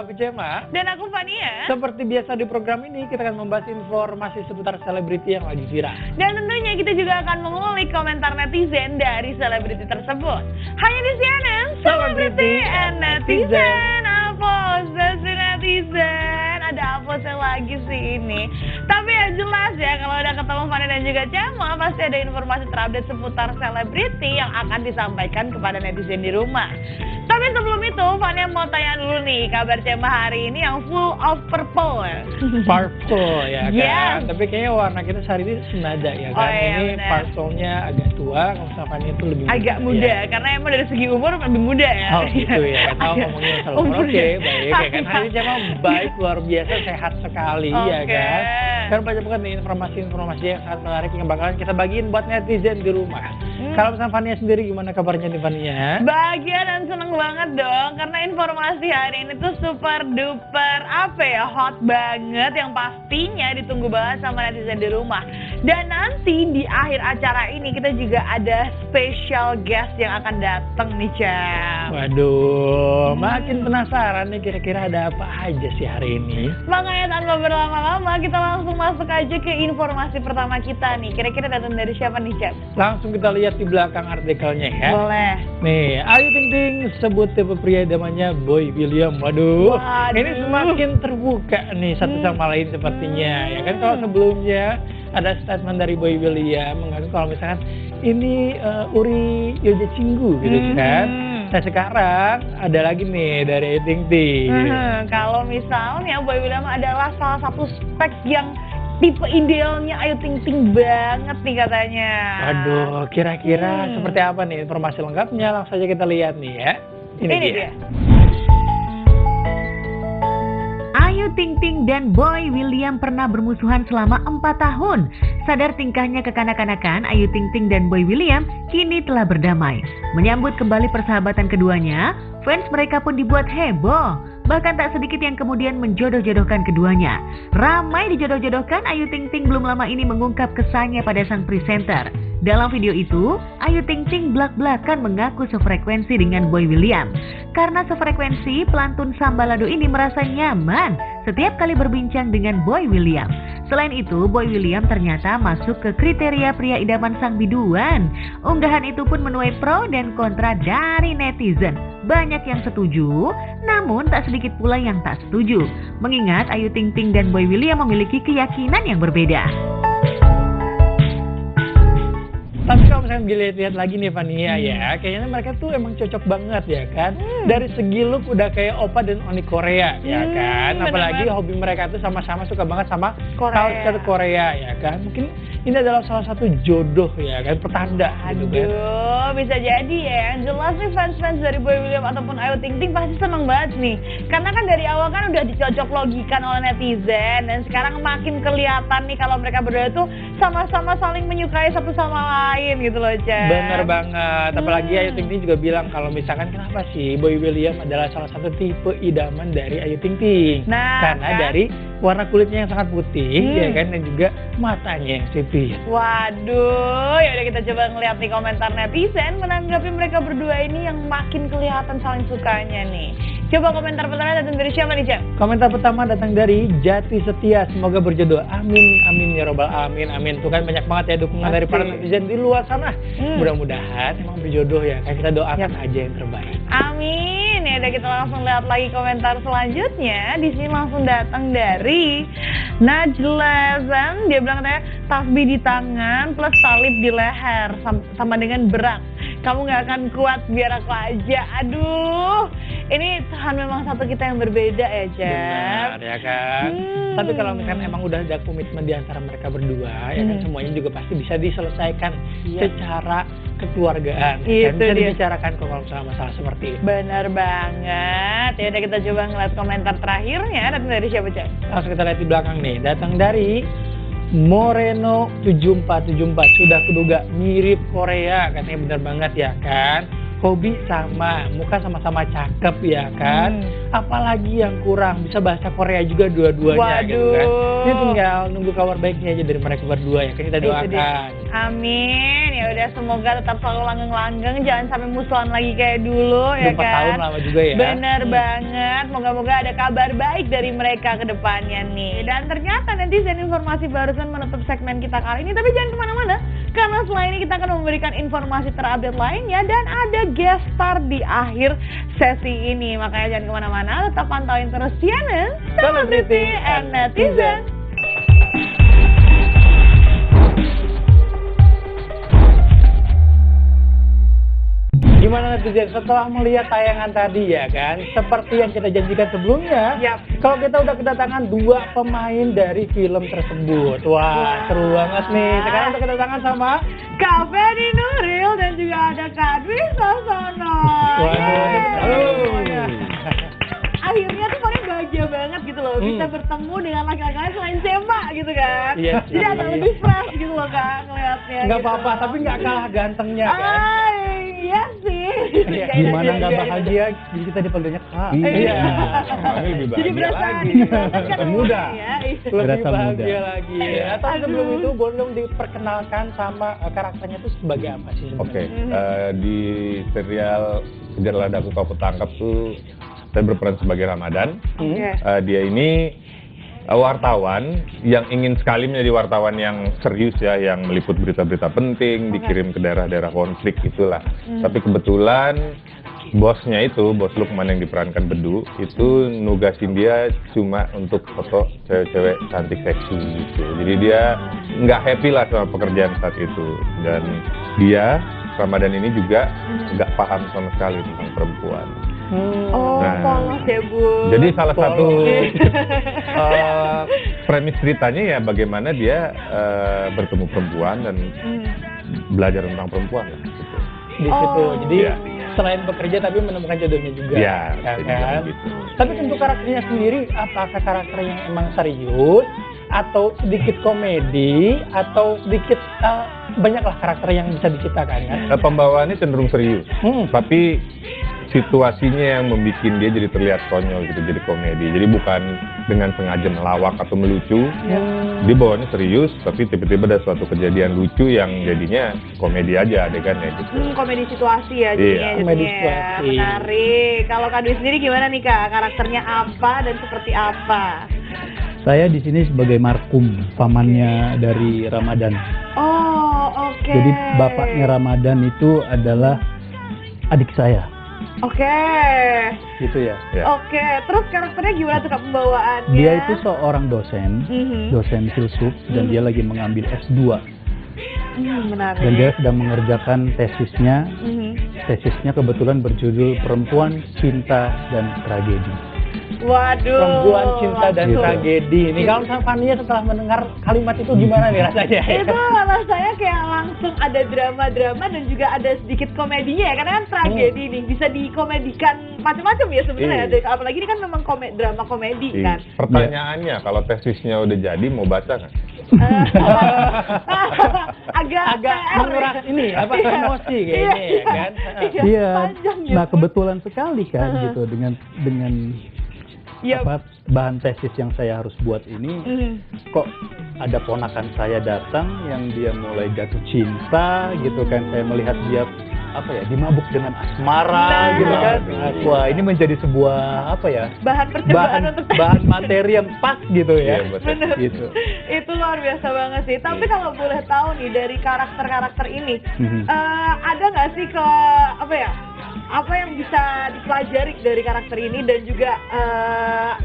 aku Cema. Dan aku Fania. Seperti biasa di program ini kita akan membahas informasi seputar selebriti yang lagi viral. Dan tentunya kita juga akan mengulik komentar netizen dari selebriti tersebut. Hanya di CNN Celebrity and Netizen. Apa sih netizen? Ada apa sih lagi sih ini? Tapi ya jelas ya kalau udah ketemu Fania dan juga Cema pasti ada informasi terupdate seputar selebriti yang akan disampaikan kepada netizen di rumah. Tapi sebelum itu, Fania mau tanya dulu nih, kabar Cema hari ini yang full of purple ya? Purple ya kan? Yes. Tapi kayaknya warna kita sehari ini senada ya kan? Oh, iya, ini benar. purple-nya agak tua, kalau misalnya Fania itu lebih Agak muda, ya. karena emang dari segi umur lebih muda ya? Oh gitu ya, tahu ngomongnya masalah umur. Oke, baik ya kan? Hari ini Cema baik, luar biasa, sehat sekali ya kan? Kan banyak banget nih informasi-informasi yang sangat menarik yang bakalan kita bagiin buat netizen di rumah. Kalau misalnya Fania sendiri gimana kabarnya nih Fania? Bahagia dan seneng banget dong, karena informasi hari ini tuh super duper hot banget yang pastinya ditunggu banget sama netizen di rumah. Dan nanti di akhir acara ini kita juga ada special guest yang akan datang nih Cem. Waduh, makin penasaran nih kira-kira ada apa aja sih hari ini. Makanya tanpa berlama-lama kita langsung masuk aja ke informasi pertama kita nih. Kira-kira datang dari siapa nih Cem? Langsung kita lihat di belakang artikelnya ya. Boleh. Nih, Ayu Ting Ting sebut tipe pria idamannya Boy William. Waduh, ini semakin terbuka nih satu sama lain sepertinya. Ya kan kalau sebelumnya ada statement dari Boy William mengaku kalau misalkan ini Uri Yoja Cinggu gitu kan. Nah sekarang ada lagi nih dari Ayu Ting Ting. Kalau misalnya Boy William adalah salah satu spek yang tipe idealnya Ayu Ting Ting banget nih katanya. Waduh, kira-kira seperti apa nih informasi lengkapnya? Langsung saja kita lihat nih ya. Ini dia. Ayu Ting Ting dan Boy William pernah bermusuhan selama 4 tahun. Sadar tingkahnya kekanak-kanakan, Ayu Ting Ting dan Boy William kini telah berdamai. Menyambut kembali persahabatan keduanya, fans mereka pun dibuat heboh. Bahkan tak sedikit yang kemudian menjodoh-jodohkan keduanya. Ramai dijodoh-jodohkan, Ayu Ting Ting belum lama ini mengungkap kesannya pada sang presenter. Dalam video itu, Ayu Ting Ting blak-blakan mengaku sefrekuensi dengan Boy William. Karena sefrekuensi, pelantun Sambalado ini merasa nyaman setiap kali berbincang dengan Boy William. Selain itu, Boy William ternyata masuk ke kriteria pria idaman sang biduan. Unggahan itu pun menuai pro dan kontra dari netizen. Banyak yang setuju, namun tak sedikit pula yang tak setuju. Mengingat Ayu Ting Ting dan Boy William memiliki keyakinan yang berbeda. Tapi kalau misalnya dilihat-lihat lagi nih Fania ya, kayaknya mereka tuh emang cocok banget ya kan. Dari segi look udah kayak Oppa dan Oni Korea ya kan. Apalagi hobi mereka tuh sama-sama suka banget sama culture Korea ya kan. Mungkin ini adalah salah satu jodoh ya kan, pertanda gitu kan. Aduh, bisa jadi ya. Yang jelas nih fans-fans dari Boy William ataupun Ayu Ting Ting pasti seneng banget nih. Karena kan dari awal kan udah dicocok logikan oleh netizen. Dan sekarang makin kelihatan nih kalau mereka berdua tuh sama-sama saling menyukai satu sama lain gitu loh Cem. Bener banget. Apalagi Ayu Ting Ting juga bilang kalau misalkan kenapa sih Boy William adalah salah satu tipe idaman dari Ayu Ting Ting. Nah, karena kan? dari warna kulitnya yang sangat putih ya kan, dan juga matanya yang sipit. Waduh, ya udah kita coba ngeliat nih komentar netizen menanggapi mereka berdua ini yang makin kelihatan saling sukanya nih. Coba komentar pertama datang dari siapa nih Cem? Komentar pertama datang dari Jati Setia, semoga berjodoh. Amin, amin ya robbal amin, amin. Tuh kan banyak banget ya dukungan dari para netizen di luar sana. Mudah-mudahan emang berjodoh ya, kan kita doakan aja yang terbaik. Amin. Ya udah kita langsung lihat lagi komentar selanjutnya. Di sini langsung datang dari Najla Zan. Dia bilang katanya tasbih di tangan plus salib di leher sama dengan berat. Kamu gak akan kuat, biar aku aja. Aduh, ini Tuhan memang satu kita yang berbeda ya Cem. Benar ya kan. Tapi kalau misalkan emang udah ada komitmen di antara mereka berdua ya kan, semuanya juga pasti bisa diselesaikan secara kekeluargaan. Itu bisa dia. dibicarakan kalau misalnya masalah seperti itu. Benar banget. Ya udah kita coba ngeliat komentar terakhirnya. Datang dari siapa Cem? Langsung kita lihat di belakang nih. Datang dari Moreno 7474. Sudah kuduga mirip Korea, katanya bener banget ya kan. Hobi sama, muka sama-sama cakep ya kan. Apalagi yang kurang, bisa bahasa Korea juga dua-duanya gitu kan. Ini tinggal nunggu kabar baiknya aja dari mereka berdua ya kan, kita doakan. Amin. Ya udah semoga tetap selalu langgeng-langgeng, jangan sampai musuhan lagi kayak dulu ya 4 tahun kan. lama juga ya. Bener banget, moga-moga ada kabar baik dari mereka ke depannya nih. Dan ternyata netizen informasi barusan menutup segmen kita kali ini, tapi jangan kemana-mana, karena setelah ini kita akan memberikan informasi terupdate lainnya dan ada guest star di akhir sesi ini. Makanya jangan kemana-mana, tetap pantauin terus CNN Celebrity and Netizen. Gimana netizen setelah melihat tayangan tadi ya kan, seperti yang kita janjikan sebelumnya, Yap. kalau kita udah kedatangan 2 pemain dari film tersebut. Wah, seru banget nih. Sekarang udah kedatangan sama Kak Feni Nuril dan juga ada Kak Dwi Sasono. Halo. Akhirnya tuh paling bahagia banget gitu loh, bisa bertemu dengan laki-laki selain Sema gitu kan. Iya sih. Jadi agak lebih fresh gitu loh Kak ngeliatnya. Nggak gitu. apa-apa, tapi nggak kalah gantengnya kan. Iya sih. Iya. Gimana nggak bahagia, jadi kita dipanggilnya Kak. Iya. Kami lebih Jadi bahagia berasa lagi. kan Muda. ya. Lebih Berasa bahagia muda. lagi. Atau sebelum itu boleh diperkenalkan sama karakternya itu sebagai apa sih sebenarnya? Oke, di serial Kejarlah Daku Kau Petangkap tuh saya berperan sebagai Ramadan. Oke. Dia ini wartawan yang ingin sekali menjadi wartawan yang serius ya, yang meliput berita-berita penting, dikirim ke daerah-daerah konflik itulah. Tapi kebetulan bosnya itu, bos Lukman yang diperankan Bedu, itu nugasin dia cuma untuk foto cewek-cewek cantik seksi gitu. Jadi dia nggak happy lah sama pekerjaan saat itu. Dan dia, Ramadan ini juga nggak paham sama sekali tentang perempuan. Oh, Nah. polos ya Bu. Jadi salah satu Polos. premis ceritanya ya bagaimana dia bertemu perempuan dan belajar tentang perempuan lah, gitu. Di situ. Oh. Jadi Iya. selain bekerja tapi menemukan jodohnya juga. Ya, ya bisa kan? dibilang gitu. Tapi untuk karakternya sendiri, apakah karakter yang emang serius atau sedikit komedi atau sedikit banyaklah karakter yang bisa diciptakan kan? Pembawaannya cenderung serius, Hmm. tapi situasinya yang membuat dia jadi terlihat konyol gitu, jadi komedi. Jadi bukan dengan sengaja melawak atau melucu. Dia bawaannya serius, tapi tiba-tiba ada suatu kejadian lucu yang jadinya komedi aja adegannya gitu. Komedi situasi ya Iya. jadinya. Komedi ya. situasi. Menarik. Kalau Kak Dwi sendiri gimana nih Kak? Karakternya apa dan seperti apa? Saya di sini sebagai markum, pamannya dari Ramadan. Oh, oke. Jadi bapaknya Ramadan itu adalah adik saya, Oke. gitu ya. Ya. Oke, terus karakternya gimana tuh Kak pembawaannya? Dia itu seorang dosen, Mhm. dosen filsuf, dan dia lagi mengambil S2. Menarik. Dan dia sedang mengerjakan tesisnya. Mhm. Tesisnya kebetulan berjudul Perempuan, Cinta, dan Tragedi. Waduh. Perempuan, cinta, dan Gitu. tragedi. Ini kalau sama Fania setelah mendengar kalimat itu gimana nih rasanya? Itu rasanya kayak langsung ada drama-drama dan juga ada sedikit komedinya ya, karena kan tragedi nih bisa dikomedikan macam-macam ya sebenarnya. Iya. Apalagi ini kan memang drama komedi kan. Pertanyaannya, kalau tesisnya udah jadi mau baca nggak? Agak PR. menguras ini apa emosi kayaknya ya kan? Iya. panjang ya. Nah, kebetulan sekali kan gitu dengan Iya. apa bahan tesis yang saya harus buat ini. Mhm. Kok ada ponakan saya datang yang dia mulai jatuh cinta gitu kan, saya melihat dia apa ya, dimabuk dengan asmara Nah. gitu kan. Wah, ini menjadi sebuah apa ya, Bahan percobaan untuk bahan materi yang pas gitu ya. Iya, betul. Bener. Gitu. Itu luar biasa banget sih. Tapi kalau boleh tahu nih dari karakter-karakter ini, Mhm. ada nggak sih apa yang bisa dipelajari dari karakter ini dan juga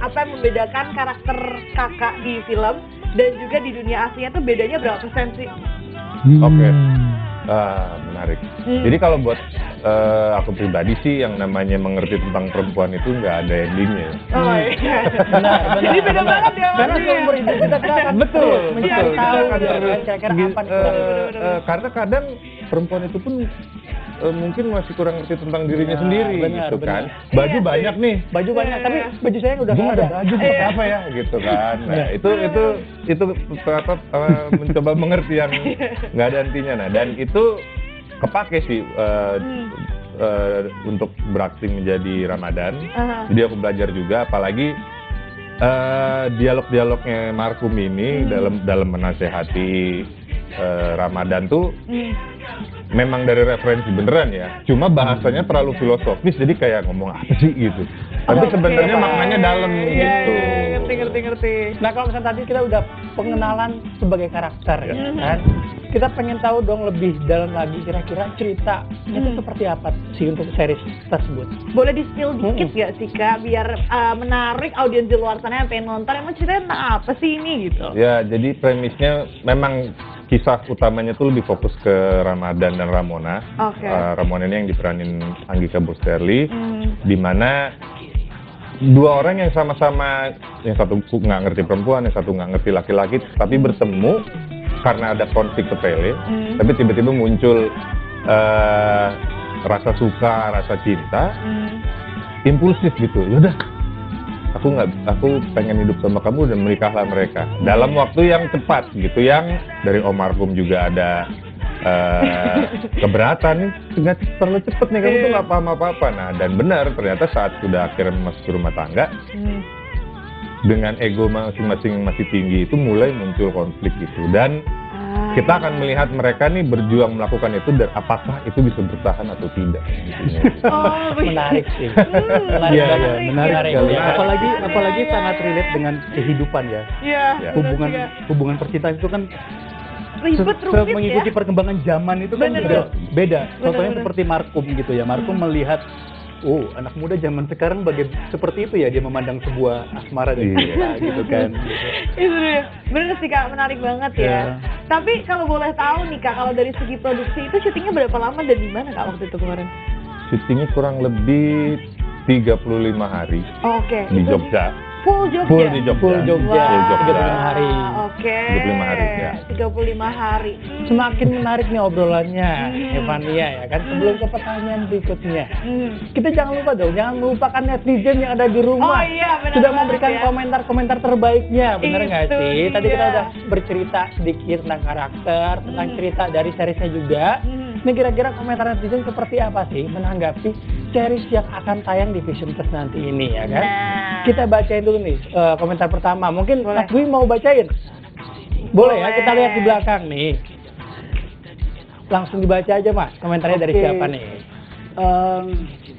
apa yang membedakan karakter kakak di film dan juga di dunia aslinya tuh bedanya berapa persen sih? Oke. Menarik. Hmm. Jadi kalau buat aku pribadi sih yang namanya mengerti tentang perempuan itu nggak ada endingnya. Oh iya. Benar. Jadi beda banget ya Karena Mas, ya. seumur hidup kita akan Betul, terus mencari betul. tahu Kita akan ya terus kan, kira-kira apa nih. Karena kadang perempuan itu pun mungkin masih kurang ngerti tentang dirinya Nah, sendiri benar, gitu benar. kan. Baju Iya, banyak nih. Baju banyak, tapi baju saya udah Gue nggak nggak ada ada. baju pakai apa ya gitu kan. Nah, itu mencoba mengerti yang nggak ada artinya. Nah, dan itu kepake sih untuk berakting menjadi Ramadan. Aha. Jadi aku belajar juga, apalagi dialog-dialognya marhum ini dalam menasehati Ramadan tuh memang dari referensi beneran ya. Cuma bahasanya terlalu filosofis jadi kayak ngomong apa sih gitu. Tapi Oke, sebenarnya Pak. maknanya dalam Iya, gitu. ngerti. Nah kalau misalnya tadi kita udah pengenalan sebagai karakter ya kan, kita pengen tahu dong lebih dalam lagi kira-kira cerita itu seperti apa sih untuk series tersebut. Boleh di-spill dikit gak sih Kak, biar menarik audiens di luar sana yang pengen nonton, emang ceritanya tentang apa sih ini gitu? Ya, jadi premisnya memang kisah utamanya tuh lebih fokus ke Ramadan dan Ramona. Oke. Ramona ini yang diperanin Anggika Bursterly, di mana dua orang yang sama-sama, yang satu nggak ngerti perempuan, yang satu nggak ngerti laki-laki, tapi bertemu karena ada konflik sepele, tapi tiba-tiba muncul rasa suka, rasa cinta, impulsif gitu. Yaudah, aku pengen hidup sama kamu dan menikahlah mereka dalam waktu yang cepat gitu. Yang dari almarhum juga ada keberatan nih, nggak terlalu cepet nih, kamu tuh nggak paham apa-apa. Nah, dan benar ternyata saat sudah akhirnya masuk ke rumah tangga, dengan ego masing-masing masih tinggi itu mulai muncul konflik gitu. Dan kita akan melihat mereka nih berjuang melakukan itu dan apakah itu bisa bertahan atau tidak. Oh, Menarik sih. Iya, banget. menarik sekali. Ya. Apalagi sangat relate dengan kehidupan ya. Iya. Ya. Hubungan percintaan itu kan Ribet rumit mengikuti ya. perkembangan zaman itu kan Bener, juga beda. Contohnya bener. seperti Markum gitu ya. Markum melihat, oh anak muda zaman sekarang seperti itu ya, dia memandang sebuah asmara dan cinta gitu kan. Itu dia. Bener sih Kak, menarik banget ya. Ya. Tapi kalau boleh tahu nih Kak, kalau dari segi produksi itu syutingnya berapa lama dan di mana Kak waktu itu kemarin? Syutingnya kurang lebih 35 hari Oke. di itu Jogja. Full Jogja. Full di Jogja. Full Jogja. Full Jogja. 35 hari. Oke. 35 hari, ya. 35 hari. Semakin menarik nih obrolannya, Evania ya kan. Sebelum ke pertanyaan berikutnya, kita jangan lupa dong, jangan melupakan netizen yang ada di rumah. Oh iya, benar Sudah banget memberikan ya. komentar-komentar terbaiknya, bener nggak Itu sih? Tadi kita dia. udah bercerita sedikit tentang karakter, tentang cerita dari seriesnya juga. Ini kira-kira komentar netizen seperti apa sih menanggapi series yang akan tayang di Vision Plus nanti ini ya kan? Nah. Kita bacain dulu nih komentar pertama. Mungkin Boleh. Mas Dwi mau bacain? Boleh ya, Boleh. kita lihat di belakang nih. Langsung dibaca aja Mas, komentarnya dari Oke. siapa nih?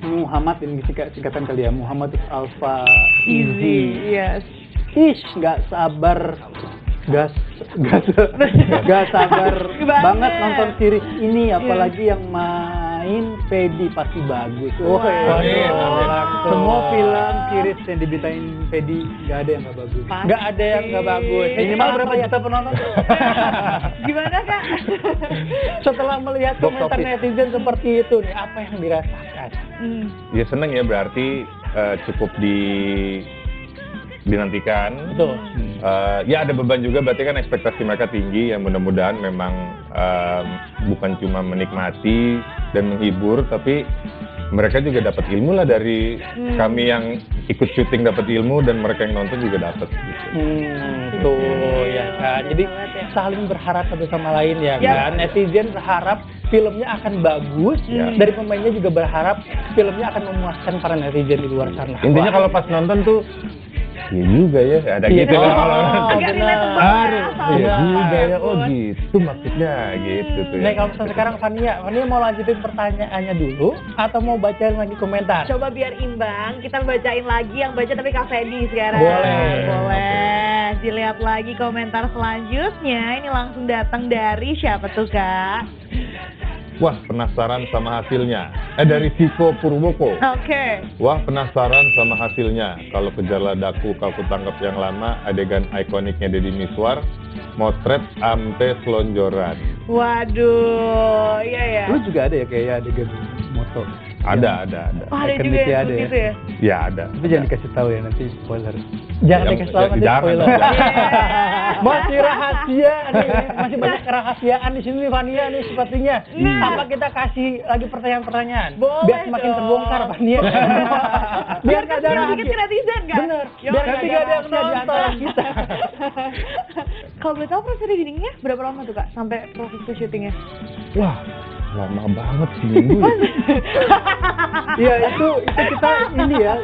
Muhammad, ini singkatan kali ya, Muhammad Alfa Easy. Yes. Ish, nggak sabar, nggak sabar Banget. banget nonton series ini, apalagi yang main Fedi pasti bagus. Wah. Langsung. Semua film series yang dibintain Fedi nggak ada yang nggak bagus. Pasti. Nggak ada yang nggak bagus. Minimal berapa juta penonton? Gimana Kak? Setelah melihat Box komentar office. netizen seperti itu nih, apa yang dirasakan? Ya seneng ya, berarti cukup dinantikan. Betul. Ya ada beban juga, berarti kan ekspektasi mereka tinggi, yang mudah-mudahan memang bukan cuma menikmati dan menghibur, tapi mereka juga dapat ilmu lah dari kami yang ikut syuting, dapat ilmu, dan mereka yang nonton juga dapat gitu. Tuh ya kan. Jadi saling berharap satu sama lain ya kan. Netizen berharap filmnya akan bagus, Ya. dari pemainnya juga berharap filmnya akan memuaskan para netizen di luar sana. Intinya Wah. kalau pas nonton tuh ya juga ya, ada Iya. gitu kan. Agak relatable Harus. ya, Iya Benar. juga ya, oh ampun. gitu maksudnya gitu tuh ya. Nih kalau misalnya sekarang Fania mau lanjutin pertanyaannya dulu atau mau bacain lagi komentar? Coba biar imbang, kita bacain lagi yang baca tapi Kak Fedi sekarang. Boleh. Boleh. Dilihat lagi komentar selanjutnya. Ini langsung datang dari siapa tuh Kak? Wah penasaran sama hasilnya. Dari Viko Purwoko. Oke. Wah penasaran sama hasilnya. Kalau kejar ladaku kalau tangkap yang lama, adegan ikoniknya Deddy Miswar, motret ampe selonjoran. Waduh, iya ya. Lu juga ada ya kayak adegan moto? Ada. Oh, ada juga Ikoniknya yang ada ya? begitu ya. Ya ada. Tapi jangan dikasih tahu ya, nanti spoiler. Jangan Yang- dikasih tahu nanti jangan. spoiler. Iya. Masih rahasia nih, masih banyak kerahasiaan di sini nih Fania nih sepertinya. Apa kita kasih lagi pertanyaan-pertanyaan? Boleh Biar semakin dong. terbongkar Fania. Biar nggak ada sedikit rahasia. ke netizen kan? Bener. Yo, Biar iya, nanti iya. nggak ada yang nonton di antara kita. Kalau boleh tahu proses readingnya berapa lama tuh Kak sampai proses syutingnya? Wah lama banget seminggu. Iya itu kita ini ya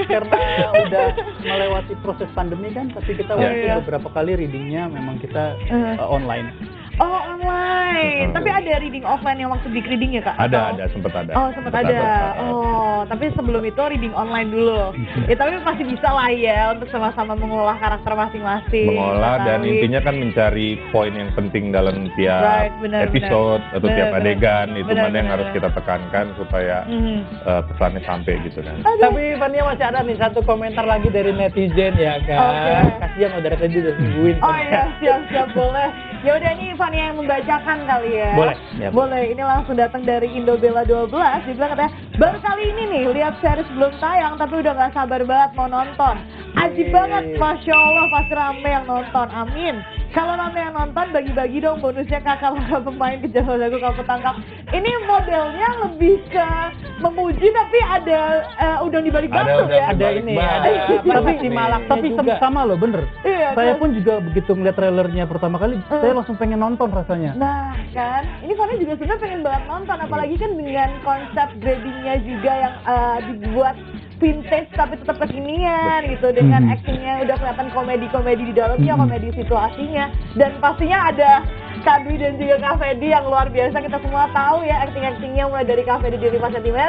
karena udah melewati proses pandemi kan, tapi kita waktu Iya. beberapa kali readingnya memang kita online. Oh, online. Tapi ada reading offline yang waktu big reading ya, Kak? Atau- Ada, sempet ada. Oh, sempat ada. Oh, tapi sebelum itu reading online dulu. Ya, tapi pasti bisa lah ya untuk sama-sama mengolah karakter masing-masing. Mengolah dan mengetahui. intinya kan mencari poin yang penting dalam tiap Right, benar, episode atau benar, tiap benar. adegan itu Benar, mana yang benar, harus benar. kita tekankan supaya pesannya sampai gitu kan. Tapi Fania masih ada nih satu komentar lagi dari netizen ya kan. Oke. Kasihan udah tadi udah nungguin. Oh iya, siap-siap boleh. Ya udah nih Fania yang membacakan kali ya. Boleh. Ya, Boleh. Ini langsung datang dari Indobella 12. Dia bilang katanya, baru kali ini nih lihat series belum tayang tapi udah gak sabar banget mau nonton. Ajib banget, Masya Allah pasti rame yang nonton. Amin. Kalau rame yang nonton bagi-bagi dong bonusnya kakak pemain kejar lagu kamu tangkap. Ini modelnya lebih ke memuji tapi ada udang di balik batu udang ya. Ada Balik ini, balik. ada Tapi si malaknya tapi juga. sama loh, bener. Iya, Saya terus- pun juga begitu ngeliat trailernya pertama kali, saya langsung pengen nonton rasanya. Nah kan, ini Fania juga sebenarnya pengen banget nonton, apalagi kan dengan konsep gradingnya juga yang dibuat vintage tapi tetap kekinian gitu, dengan actingnya udah kelihatan komedi-komedi di dalamnya, komedi situasinya, dan pastinya ada Kak Dwi dan juga Kak Fedi yang luar biasa. Kita semua tahu ya acting-actingnya mulai dari Kak Fedi di 5 cm,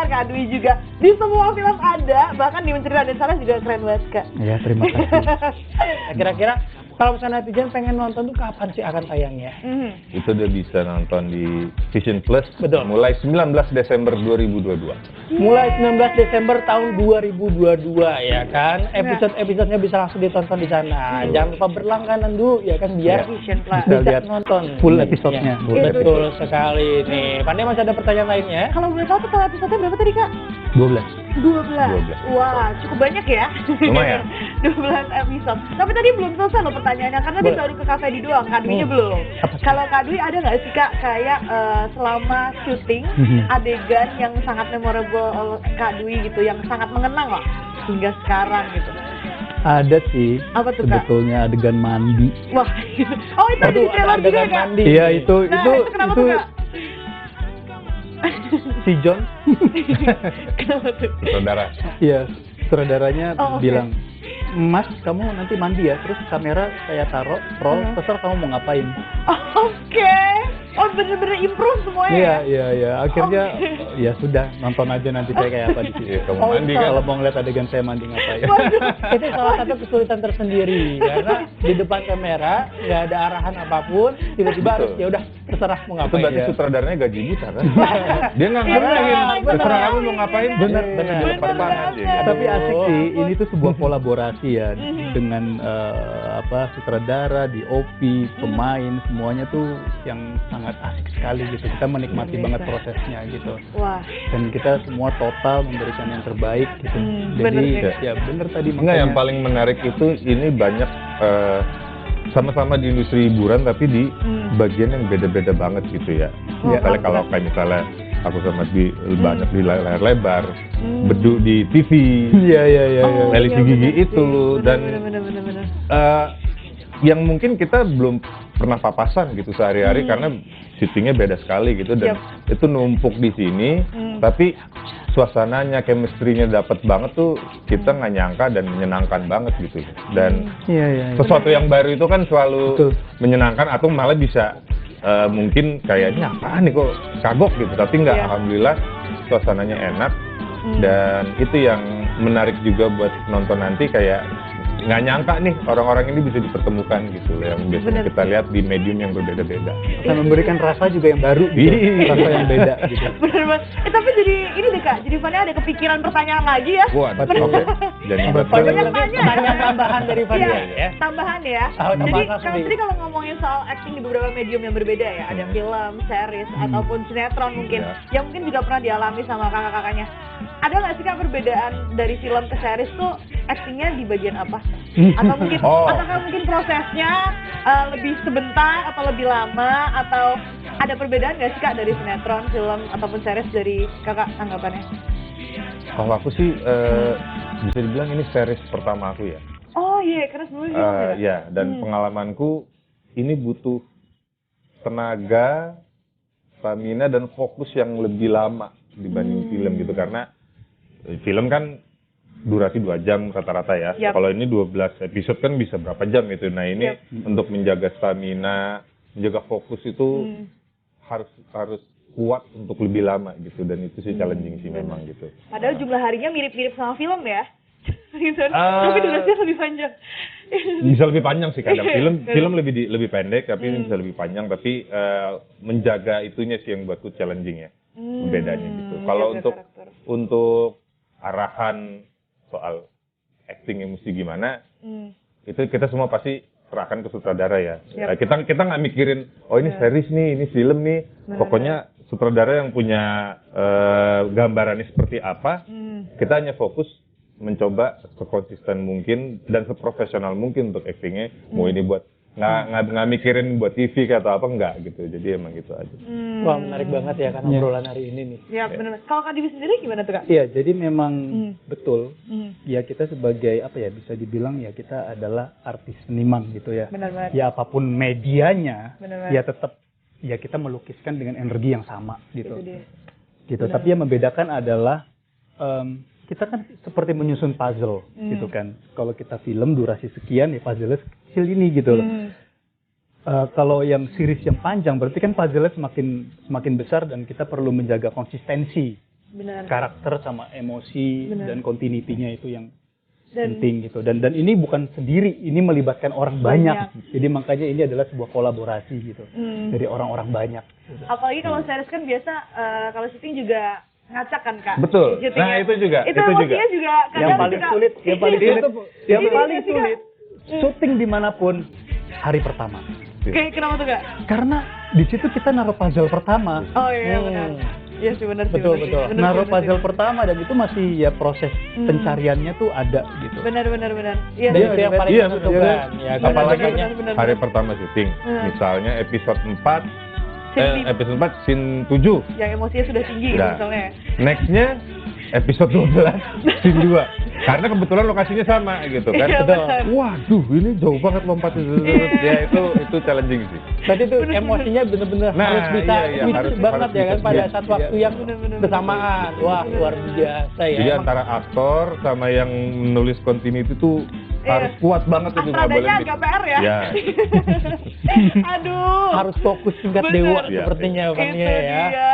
Kak Dwi juga di semua film ada, bahkan di Mencuri Raden Saleh juga keren banget Kak. Ya, terima kasih. Nah, kira-kira kalau misalnya netizen pengen nonton tuh kapan sih akan tayangnya? Itu udah bisa nonton di Vision Plus Betul. mulai 19 Desember 2022. Mulai 19 Desember tahun 2022 ya kan. Episode-episodenya bisa langsung ditonton di sana. Jangan lupa berlangganan dulu ya kan biar Vision Plus. Bisa bisa lihat nonton full episode-nya, Bu. Ya. Betul sekali nih. Pandai masih ada pertanyaan lainnya? Kalau boleh tahu total episode berapa tadi Kak? 12. 12. Wah, cukup banyak ya. Lumayan. 12 episode. Tapi tadi belum selesai loh pertanyaannya, karena dia baru ke Kak Fedi doang, Kak Dwi-nya belum. Kalau Kak Dwi ada nggak sih Kak, kayak selama syuting, adegan yang sangat memorable Kak Dwi gitu, yang sangat mengenang lah hingga sekarang gitu? Ada sih. Apa tuh Kak? Sebetulnya adegan mandi. Wah, oh itu ada di Aduh, trailer ada juga adegan Kak? mandi. Iya, itu Nah, itu kenapa tuh Kak? si John, Kenapa tuh? Saudara. iya, saudaranya Oh, oke. bilang, Mas, kamu nanti mandi ya, terus kamera saya taruh, roll, terserah kamu mau ngapain. Oke. Oh bener-bener improve semuanya ya? Iya, akhirnya Oke. ya sudah, nonton aja nanti saya kayak apa di sini. Iya, kamu Oh, mandi itu. kan? Kalau mau ngeliat adegan saya mandi ngapain. Itu salah satu kesulitan tersendiri karena di depan kamera nggak ada arahan apapun, tiba-tiba harus Betul. ya udah terserah mau Itu ngapain. berarti ya. sutradaranya gaji buta kan? Dia nggak Iya, ngarahin. bener. Terserah kamu mau ngapain. Bener, bener. bener Depan banget. aja. Tapi asik sih, ini tuh sebuah kolaborasi ya Mhm. dengan sutradara, DOP, pemain, semuanya tuh yang sangat asik sekali gitu. Kita menikmati Luar banget biasa. prosesnya gitu. Wah. Dan kita semua total memberikan yang terbaik gitu. Jadi bener sih. ya bener tadi Enggak, yang paling menarik itu ini banyak sama-sama di industri hiburan tapi di bagian yang beda-beda banget gitu ya. Oh, Misalnya kalau bener. kayak misalnya aku sama di banyak di layar lebar, bedu di TV, Iya. LCD gigi itu dan bener. yang mungkin kita belum pernah papasan gitu sehari-hari karena syutingnya beda sekali gitu dan itu numpuk di sini tapi suasananya, chemistry-nya dapat banget tuh kita nggak nyangka dan menyenangkan banget gitu dan Iya. sesuatu yang baru itu kan selalu Betul. menyenangkan atau malah bisa mungkin kayaknya apaan nih kok kagok gitu tapi nggak, Iya. alhamdulillah suasananya enak dan itu yang menarik juga buat nonton nanti kayak nggak nyangka nih orang-orang ini bisa dipertemukan gitu yang biasanya Bener. kita lihat di medium yang berbeda-beda. Dan memberikan rasa juga yang baru gitu. Iya. Rasa yang beda gitu. Bener banget. Tapi jadi ini deh Kak, jadi Fania ada kepikiran pertanyaan lagi ya? Wah, Betul. oke. Jadi Betul. Banyak tanya. Pertanyaan tambahan dari Fania Iya, ya. tambahan ya. Oh, Jadi tambahan kalau sendiri. tadi kalau ngomongin soal acting di beberapa medium yang berbeda ya, ada film, series, ataupun sinetron mungkin, Iya. yang mungkin juga pernah dialami sama kakak-kakaknya. Ada nggak sih Kak perbedaan dari film ke series tuh actingnya di bagian apa? Atau mungkin, apakah mungkin prosesnya lebih sebentar atau lebih lama, atau ada perbedaan nggak sih Kak dari sinetron, film, ataupun series dari kakak tanggapannya? kalau aku sih bisa dibilang ini series pertama aku ya. Oh iya, karena sebelumnya film ya? Ya, dan pengalamanku ini butuh tenaga, stamina dan fokus yang lebih lama dibanding film gitu karena film kan durasi 2 jam rata-rata ya. Yap. Kalau ini 12 episode kan bisa berapa jam gitu. Nah, ini untuk menjaga stamina menjaga fokus itu harus kuat untuk lebih lama gitu, dan itu sih challenging sih memang gitu. Padahal jumlah harinya mirip-mirip sama film ya. Gitu. Tapi durasinya lebih panjang. Bisa lebih panjang sih kadang. Film lebih pendek, tapi ini bisa lebih panjang. Tapi menjaga itunya sih yang buatku challenging ya, bedanya gitu. Kalau untuk arahan soal acting yang mesti gimana, itu kita semua pasti serahkan ke sutradara ya. Kita nggak mikirin, oh ini series nih, ini film nih. Pokoknya sutradara yang punya gambarannya seperti apa, kita hanya fokus mencoba sekonsisten mungkin dan seprofesional mungkin untuk actingnya. Mau ini buat nggak mikirin buat TV atau apa, enggak gitu. Jadi emang gitu aja. Wah, menarik banget ya kan obrolan hari ini nih. Ya benar. Kalau Kak Divi sendiri gimana tuh Kak? Iya, jadi memang betul. Ya kita sebagai apa ya, bisa dibilang ya kita adalah artis seniman gitu ya. Benar banget. Ya apapun medianya, Benar. ya tetap ya kita melukiskan dengan energi yang sama gitu. Itu dia. Gitu. Tapi yang membedakan adalah kita kan seperti menyusun puzzle gitu kan. Kalau kita film durasi sekian ya puzzle-nya kecil ini gitu loh. Kalau yang series yang panjang berarti kan puzzle-nya semakin besar, dan kita perlu menjaga konsistensi karakter sama emosi dan continuity-nya itu yang penting gitu. Dan ini bukan sendiri, ini melibatkan orang banyak. Jadi makanya ini adalah sebuah kolaborasi gitu dari orang-orang banyak. Gitu. Apalagi kalau series kan biasa kalau syuting juga ngacak kan Kak? Betul. Syutingnya. Nah itu juga. Itu juga yang paling sulit, syuting dimanapun hari pertama. Kayak kenapa tuh Kak? Karena di situ kita naruh puzzle pertama. Oh iya benar. Iya sih benar sih. Betul. Naruh puzzle pertama, dan itu masih ya proses pencariannya tuh ada gitu. Benar. Iya. Dan itu yang paling menentukan. Ya, Apalagi benar. hari pertama syuting, misalnya episode 4 episode 4 scene 7. Yang emosinya sudah tinggi gitu misalnya. Nextnya episode 12 scene 2. Karena kebetulan lokasinya sama gitu kan. Iya, benar. Waduh, ini jauh banget lompatnya. Ya itu challenging sih. Berarti itu emosinya benar-benar harus bisa harus banget ya kan bisa, pada saat waktu yang bersamaan. Wah, luar biasa ya. Jadi antara aktor sama yang menulis continuity itu harus kuat banget itu, nggak boleh. Astradanya agak PR ya. Aduh. Harus fokus tingkat dewa sepertinya Bang Itu ya. dia.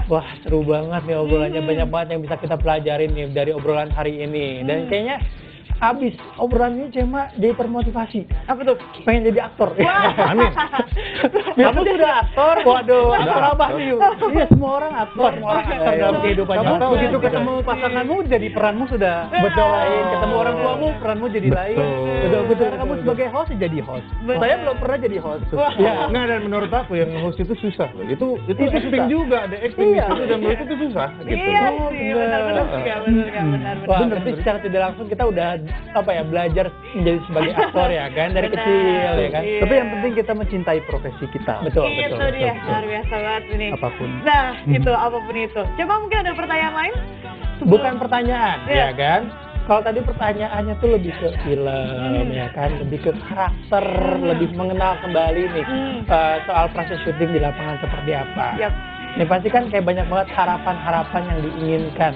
Wah, seru banget nih obrolannya, banyak banget yang bisa kita pelajarin nih dari obrolan hari ini. Dan kayaknya abis obrolan ini cuma jadi termotivasi. Apa tuh? Pengen jadi aktor. Amin. Kamu sudah aktor? Waduh, aktor apa nih? Iya, semua orang aktor dalam kehidupannya. Kamu begitu ketemu pasanganmu, jadi peranmu sudah lain. Ketemu orang tuamu, peranmu jadi lain. Betul. Kamu sebagai host jadi host. Saya belum pernah jadi host. Ya, nah, dan menurut aku yang host itu susah loh. Itu acting juga, ada acting di situ, dan menurut itu susah gitu. Iya sih, benar. Wah, berarti secara tidak langsung kita udah belajar menjadi sebagai aktor ya kan dari kecil ya kan. Tapi yang penting kita mencintai profesi kita. Betul. Itu dia, luar biasa banget ini. Apapun. Nah, itu apapun itu. Coba mungkin ada pertanyaan lain? Bukan pertanyaan, ya kan? Kalau tadi pertanyaannya tuh lebih ke film ya kan, lebih ke karakter, lebih mengenal kembali nih soal proses syuting di lapangan seperti apa. Ini pasti kan kayak banyak banget harapan-harapan yang diinginkan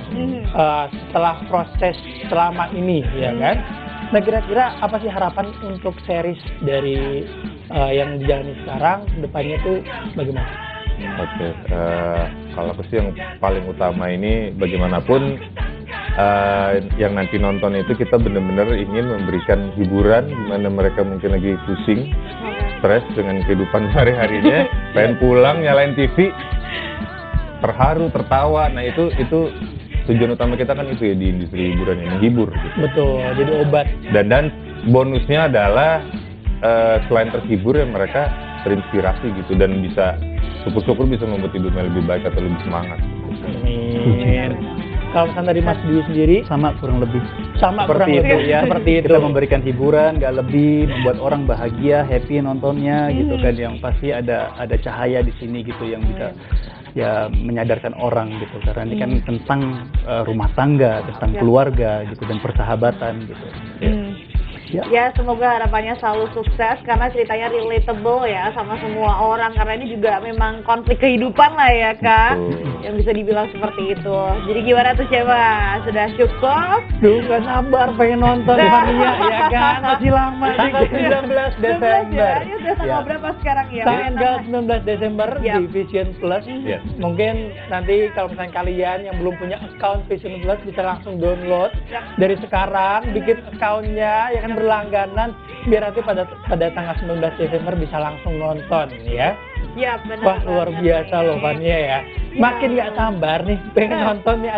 setelah proses selama ini, ya kan? Nah, kira-kira apa sih harapan untuk series dari yang dijalani sekarang, depannya tuh bagaimana? Oke, kalau aku sih yang paling utama ini bagaimanapun yang nanti nonton itu kita benar-benar ingin memberikan hiburan di mana mereka mungkin lagi pusing, stres dengan kehidupan sehari-harinya, pengen pulang nyalain TV, terharu, tertawa. Nah itu tujuan utama kita kan itu ya, di industri hiburan yang menghibur gitu. Betul, jadi obat. Dan bonusnya adalah selain terhibur ya mereka terinspirasi gitu, dan bisa syukur-syukur bisa membuat hidupnya lebih baik atau lebih semangat. Amin. Kalau pesan dari Mas Dwi sendiri Sama kurang lebih seperti itu ya, seperti itu. Kita memberikan hiburan, nggak lebih, membuat orang bahagia, happy nontonnya gitu kan. Yang pasti ada cahaya di sini gitu yang bisa ya menyadarkan orang gitu, karena ini kan tentang rumah tangga, tentang keluarga gitu, dan persahabatan gitu. Ya, semoga harapannya selalu sukses karena ceritanya relatable ya sama semua orang, karena ini juga memang konflik kehidupan lah ya Kak, yang bisa dibilang seperti itu. Jadi gimana tuh Cema? Sudah cukup? Duh, gak sabar pengen nonton Fania ya kan, masih lama Tanggal 19 Desember. Ya, udah tanggal berapa sekarang ya? Tanggal 19 Desember Yap. di Vision Plus. Yes. Mungkin nanti kalau misalnya kalian yang belum punya account Vision Plus bisa langsung download dari sekarang, bikin accountnya ya kan, berlangganan biar nanti pada tanggal 19 Desember bisa langsung nonton ya. Ya, benar. Wah, luar biasa loh Fania ya. Makin gak sabar nih pengen nonton nih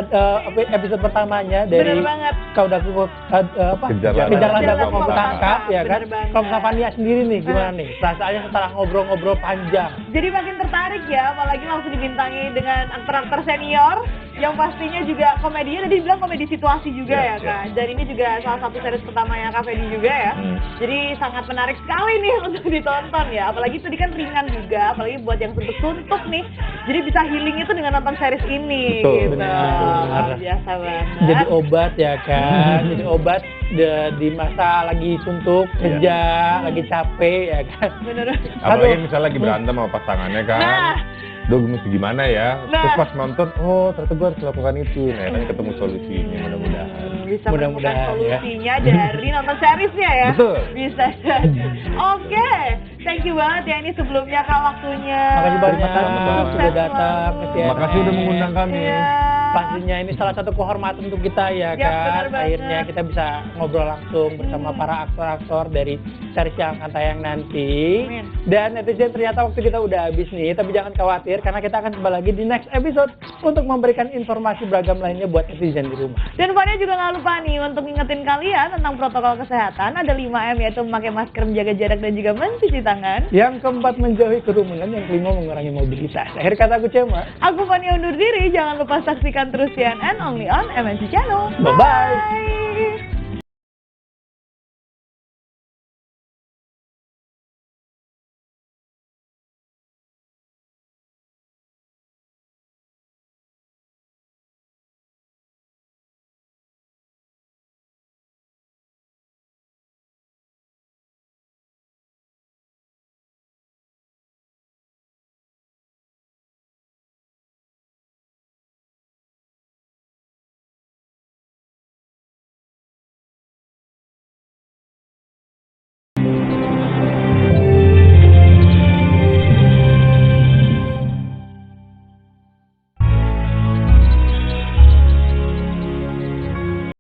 episode pertamanya dari Bener banget. Kau Daku Kejar Daku Kau Daku Tangkap ya kan. Bener banget. Kalau misalnya Fania sendiri nih gimana nih perasaannya setelah ngobrol-ngobrol panjang? Jadi makin tertarik ya, apalagi langsung dibintangi dengan aktor-aktor senior yang pastinya juga komedinya tadi dibilang komedi situasi juga ya Kak. Dan ini juga salah satu series pertamanya Kak Fedi juga ya. Jadi sangat menarik sekali nih untuk ditonton ya. Apalagi tadi kan ringan juga, apalagi buat yang suntuk-suntuk nih. Jadi bisa healing itu dengan nonton series ini. Betul, Gitu. benar. Luar biasa banget. Jadi obat ya kan, jadi obat di masa lagi suntuk, kerja, lagi capek ya kan. Bener. Apalagi misalnya lagi berantem sama pasangannya kan. Nah. Duh, mesti gimana ya? Nah. Terus pas nonton, oh ternyata gue harus lakukan itu. Nah, kan ketemu solusinya mudah-mudahan. Bisa Mudah-mudahan menemukan ya. solusinya dari nonton seriesnya ya. Betul. Bisa saja. Oke, thank you banget ya ini sebelumnya Kak waktunya. Makasih banyak Sama-sama. sudah datang ke CNN. Makasih udah mengundang kami. Iya. Pastinya ini salah satu kehormatan untuk kita ya Ya, benar kan. banget. Akhirnya kita bisa ngobrol langsung bersama para aktor-aktor dari series yang akan tayang nanti. Amin. Dan netizen, ternyata waktu kita udah habis nih, tapi jangan khawatir karena kita akan kembali lagi di next episode untuk memberikan informasi beragam lainnya buat netizen di rumah. Dan Fania juga nggak lupa nih untuk ngingetin kalian tentang protokol kesehatan. Ada 5M, yaitu memakai masker, menjaga jarak, dan juga mencuci tangan. Yang keempat, menjauhi kerumunan. Yang kelima, mengurangi mobilitas. Akhir kata aku Cema. Aku Fania undur diri, jangan lupa saksikan terus CNN Only on MNC Channel. Bye-bye. Bye.